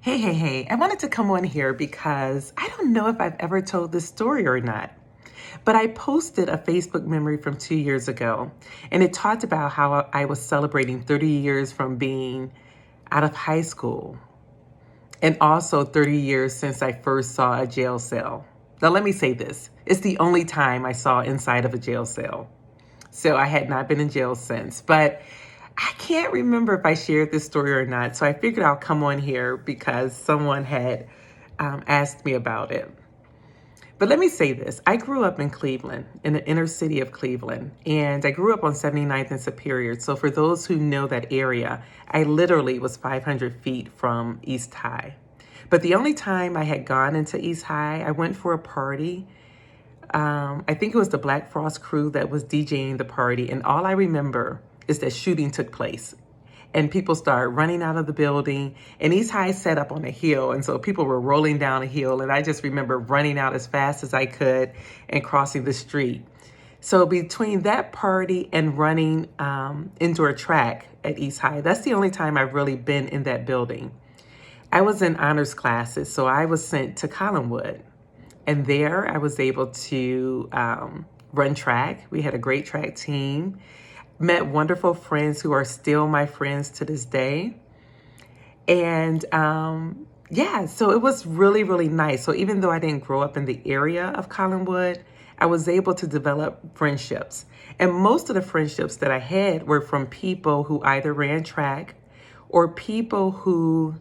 Hey. I wanted to come on here because I don't know if I've ever told this story or not, but I posted a Facebook memory from 2 years ago, and it talked about how I was celebrating 30 years from being out of high school and also 30 years since I first saw a jail cell. Now, let me say this. It's the only time I saw inside of a jail cell. So I had not been in jail since, but I can't remember if I shared this story or not. So I figured I'll come on here because someone had asked me about it. But let me say this. I grew up in Cleveland, in the inner city of Cleveland, and I grew up on 79th and Superior. So for those who know that area, I literally was 500 feet from East High. But the only time I had gone into East High, I went for a party. I think it was the Black Frost crew that was DJing the party. And all I remember is that shooting took place. And people started running out of the building. And East High set up on a hill. And so people were rolling down a hill. And I just remember running out as fast as I could and crossing the street. So between that party and running indoor track at East High, that's the only time I've really been in that building. I was in honors classes, so I was sent to Collinwood. And there I was able to run track. We had a great track team. Met wonderful friends who are still my friends to this day. And so it was really, really nice. So even though I didn't grow up in the area of Collinwood, I was able to develop friendships. And most of the friendships that I had were from people who either ran track or people who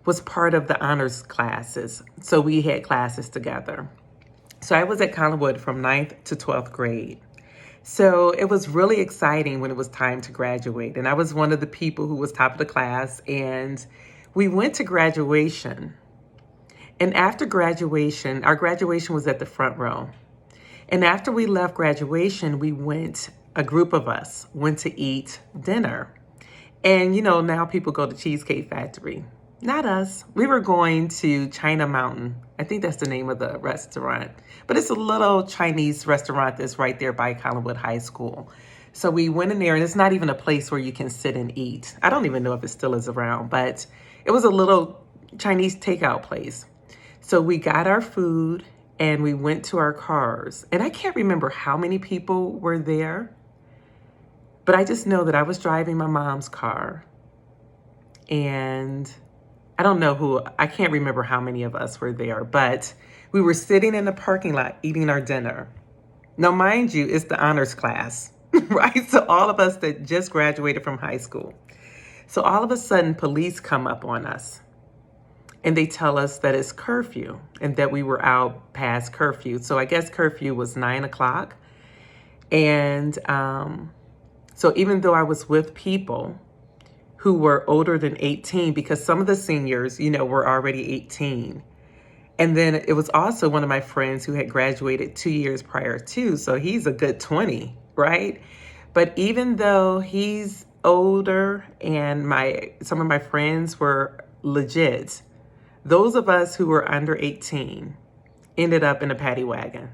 was part of the honors classes. So we had classes together. So I was at Collinwood from 9th to 12th grade. So it was really exciting when it was time to graduate. And I was one of the people who was top of the class. And we went to graduation. And after graduation, our graduation was at the front row. And after we left graduation, a group of us went to eat dinner. And now people go to Cheesecake Factory. Not us. We were going to China Mountain. I think that's the name of the restaurant. But it's a little Chinese restaurant that's right there by Collinwood High School. So we went in there, and it's not even a place where you can sit and eat. I don't even know if it still is around, but it was a little Chinese takeout place. So we got our food, and we went to our cars. And I can't remember how many people were there, but I just know that I was driving my mom's car. And I can't remember how many of us were there, but we were sitting in the parking lot eating our dinner. Now, mind you, it's the honors class, right? So all of us that just graduated from high school. So all of a sudden, police come up on us and they tell us that it's curfew and that we were out past curfew. So I guess curfew was 9 o'clock. And so even though I was with people who were older than 18, because some of the seniors, were already 18. And then it was also one of my friends who had graduated 2 years prior too. So he's a good 20, right? But even though he's older and some of my friends were legit, those of us who were under 18 ended up in a paddy wagon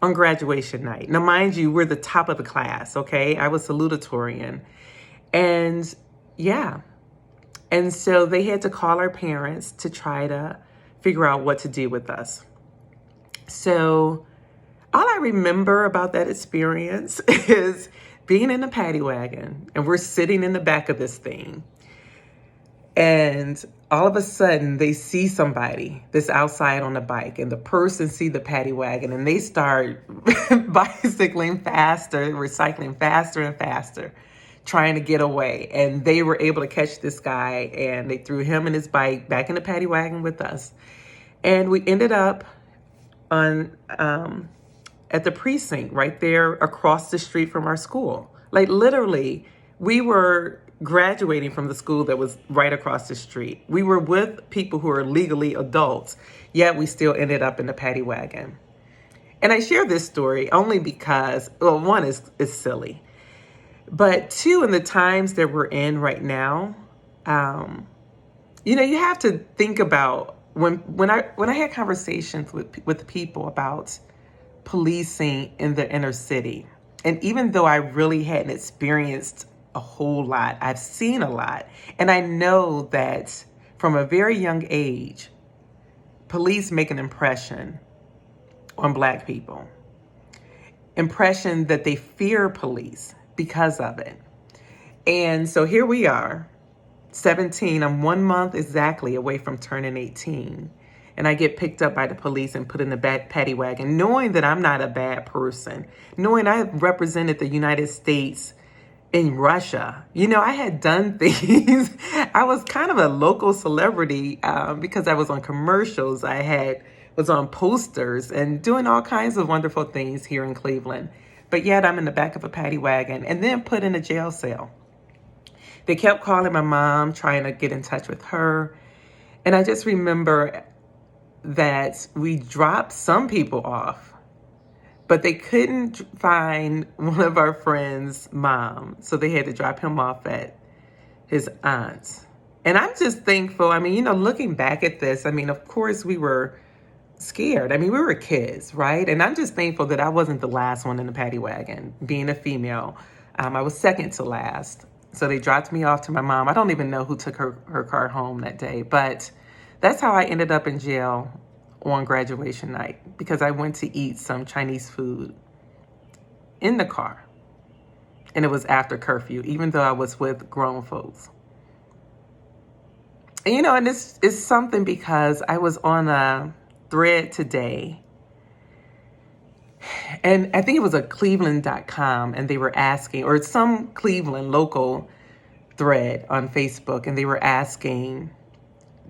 on graduation night. Now, mind you, we're the top of the class, okay? I was salutatorian. And so they had to call our parents to try to figure out what to do with us. So all I remember about that experience is being in a paddy wagon, and we're sitting in the back of this thing. And all of a sudden they see somebody that's outside on a bike, and the person see the paddy wagon, and they start bicycling faster, recycling faster and faster, trying to get away. And they were able to catch this guy, and they threw him and his bike back in the paddy wagon with us. And we ended up at the precinct right there across the street from our school. Like literally, we were graduating from the school that was right across the street. We were with people who are legally adults, yet we still ended up in the paddy wagon. And I share this story only because, well, one is silly. But two, in the times that we're in right now, you have to think about when I had conversations with people about policing in the inner city. And even though I really hadn't experienced a whole lot. I've seen a lot. And I know that from a very young age, police make an impression on Black people. Impression that they fear police because of it. And so here we are, 17. I'm 1 month exactly away from turning 18. And I get picked up by the police and put in the paddy wagon, knowing that I'm not a bad person, knowing I represented the United States in Russia. You know, I had done things. I was kind of a local celebrity because I was on commercials. Was on posters and doing all kinds of wonderful things here in Cleveland. But yet I'm in the back of a paddy wagon and then put in a jail cell. They kept calling my mom, trying to get in touch with her. And I just remember that we dropped some people off, but they couldn't find one of our friends' mom. So they had to drop him off at his aunt's. And I'm just thankful. I mean, you know, looking back at this, I mean, of course we were scared. I mean, we were kids, right? And I'm just thankful that I wasn't the last one in the paddy wagon, being a female. I was second to last. So they dropped me off to my mom. I don't even know who took her car home that day, but that's how I ended up in jail on graduation night, because I went to eat some Chinese food in the car. And it was after curfew, even though I was with grown folks. And, you know, and it's something because I was on a thread today, and I think it was a Cleveland.com, and they were asking, or some Cleveland local thread on Facebook, and they were asking,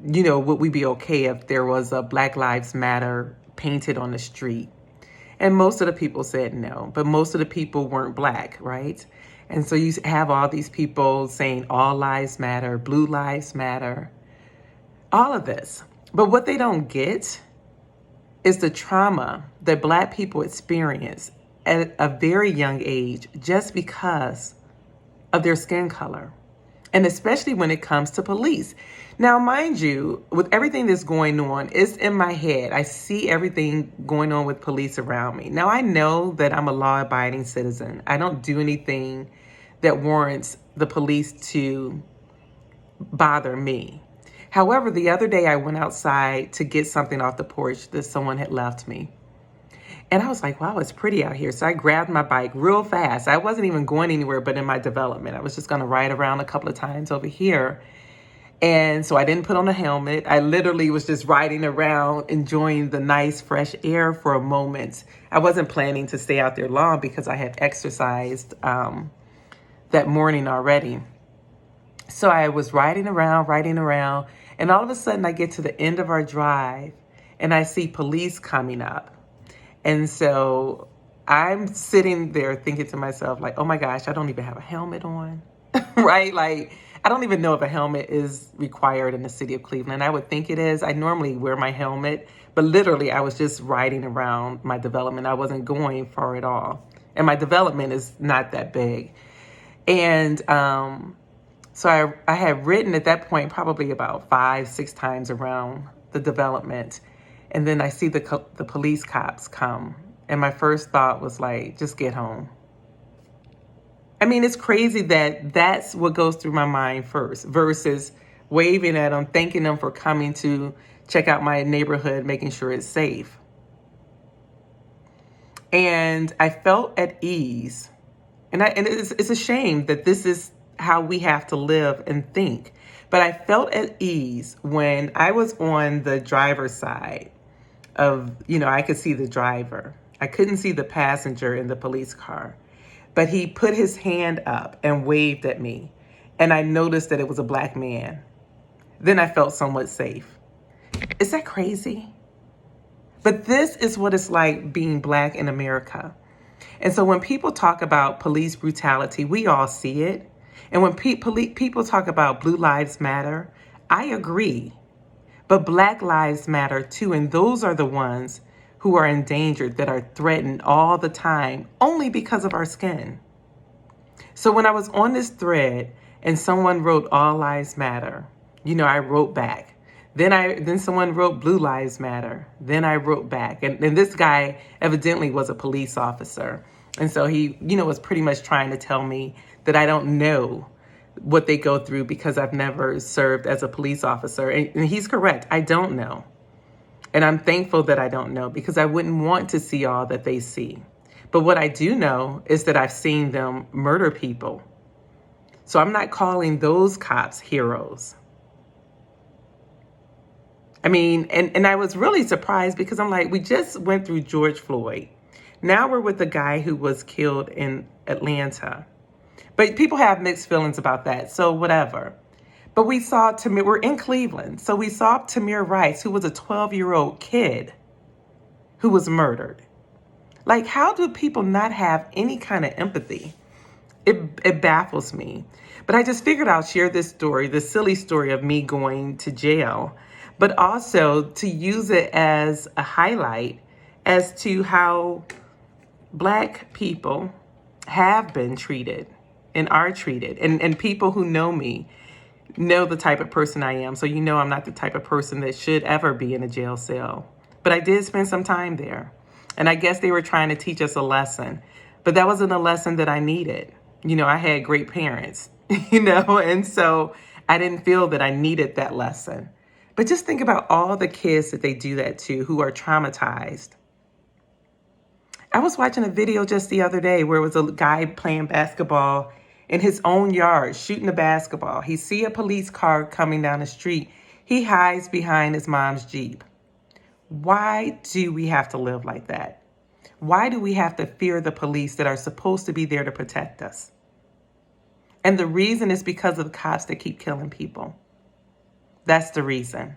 you know, would we be okay if there was a Black Lives Matter painted on the street? And most of the people said no, but most of the people weren't Black, right? And so you have all these people saying all lives matter, blue lives matter, all of this. But what they don't get is the trauma that Black people experience at a very young age just because of their skin color. And especially when it comes to police. Now, mind you, with everything that's going on, it's in my head. I see everything going on with police around me. Now, I know that I'm a law-abiding citizen. I don't do anything that warrants the police to bother me. However, the other day I went outside to get something off the porch that someone had left me. And I was like, wow, it's pretty out here. So I grabbed my bike real fast. I wasn't even going anywhere but in my development. I was just going to ride around a couple of times over here. And so I didn't put on a helmet. I literally was just riding around, enjoying the nice fresh air for a moment. I wasn't planning to stay out there long because I had exercised that morning already. So I was riding around, and all of a sudden I get to the end of our drive and I see police coming up. And so I'm sitting there thinking to myself, like, oh my gosh, I don't even have a helmet on, right? Like, I don't even know if a helmet is required in the city of Cleveland. I would think it is. I normally wear my helmet, but literally I was just riding around my development. I wasn't going far at all. And my development is not that big. And so I had ridden at that point probably about 5-6 times around the development. And then I see the police cops come. And my first thought was like, just get home. I mean, it's crazy that that's what goes through my mind first versus waving at them, thanking them for coming to check out my neighborhood, making sure it's safe. And I felt at ease. And it's a shame that this is how we have to live and think. But I felt at ease when I was on the driver's side of, you know, I could see the driver. I couldn't see the passenger in the police car. But he put his hand up and waved at me. And I noticed that it was a Black man. Then I felt somewhat safe. Is that crazy? But this is what it's like being Black in America. And so when people talk about police brutality, we all see it. And when people talk about Blue Lives Matter, I agree. But Black Lives Matter too. And those are the ones who are endangered, that are threatened all the time, only because of our skin. So when I was on this thread and someone wrote All Lives Matter, you know, I wrote back. Then someone wrote Blue Lives Matter. Then I wrote back. And this guy evidently was a police officer. And so he, you know, was pretty much trying to tell me that I don't know what they go through because I've never served as a police officer. And he's correct. I don't know. And I'm thankful that I don't know because I wouldn't want to see all that they see. But what I do know is that I've seen them murder people. So I'm not calling those cops heroes. I mean, and I was really surprised because I'm like, we just went through George Floyd. Now we're with the guy who was killed in Atlanta. But people have mixed feelings about that, so whatever. But we saw Tamir, we're in Cleveland, so we saw Tamir Rice, who was a 12-year-old kid who was murdered. Like, how do people not have any kind of empathy? It baffles me. But I just figured I'll share this story, this silly story of me going to jail, but also to use it as a highlight as to how Black people have been treated and are treated. And people who know me know the type of person I am. So you know I'm not the type of person that should ever be in a jail cell. But I did spend some time there. And I guess they were trying to teach us a lesson. But that wasn't a lesson that I needed. You know, I had great parents, and so I didn't feel that I needed that lesson. But just think about all the kids that they do that to who are traumatized. I was watching a video just the other day where it was a guy playing basketball in his own yard, shooting a basketball. He see a police car coming down the street. He hides behind his mom's Jeep. Why do we have to live like that? Why do we have to fear the police that are supposed to be there to protect us? And the reason is because of the cops that keep killing people. That's the reason.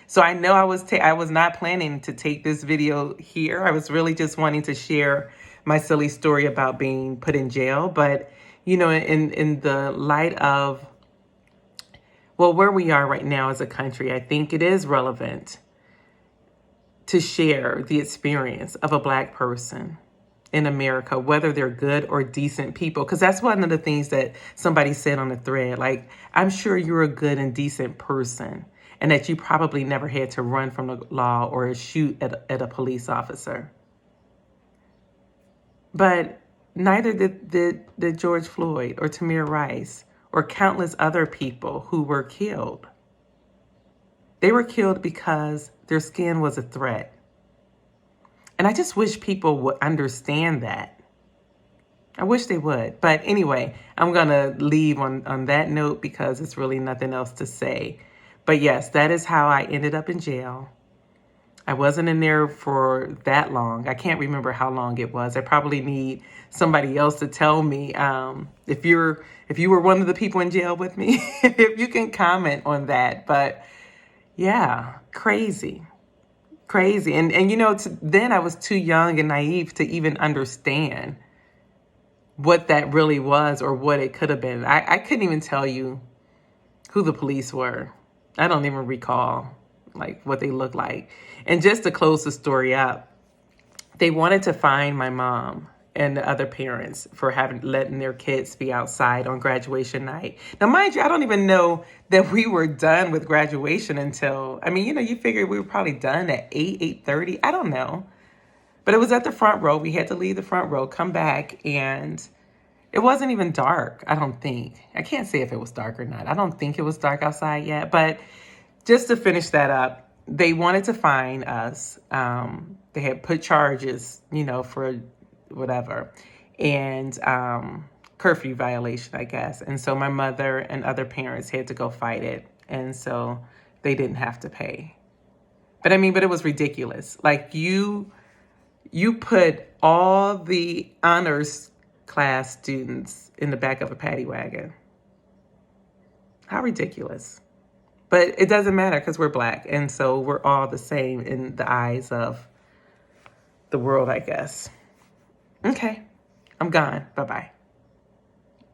So I know I was not planning to take this video here. I was really just wanting to share my silly story about being put in jail. But, in the light of, where we are right now as a country, I think it is relevant to share the experience of a Black person in America, whether they're good or decent people. Because that's one of the things that somebody said on the thread. Like, I'm sure you're a good and decent person and that you probably never had to run from the law or shoot at a police officer. But neither did George Floyd or Tamir Rice or countless other people who were killed. They were killed because their skin was a threat. And I just wish people would understand that. I wish they would. But anyway, I'm going to leave on that note because it's really nothing else to say. But yes, that is how I ended up in jail. I wasn't in there for that long. I can't remember how long it was. I probably need somebody else to tell me if you were one of the people in jail with me, if you can comment on that. But yeah, crazy. And then I was too young and naive to even understand what that really was or what it could have been. I couldn't even tell you who the police were. I don't even recall what they looked like. And just to close the story up, they wanted to fine my mom and the other parents for letting their kids be outside on graduation night. Now, mind you, I don't even know that we were done with graduation until, you figure we were probably done at 8:30. I don't know. But it was at the front row. We had to leave the front row, come back, and it wasn't even dark, I don't think. I can't say if it was dark or not. I don't think it was dark outside yet. But just to finish that up, they wanted to fine us. They had put charges, for whatever, and curfew violation, I guess. And so my mother and other parents had to go fight it. And so they didn't have to pay. But it was ridiculous. Like you put all the honors class students in the back of a paddy wagon. How ridiculous. But it doesn't matter because we're Black. And so we're all the same in the eyes of the world, I guess. Okay, I'm gone. Bye-bye.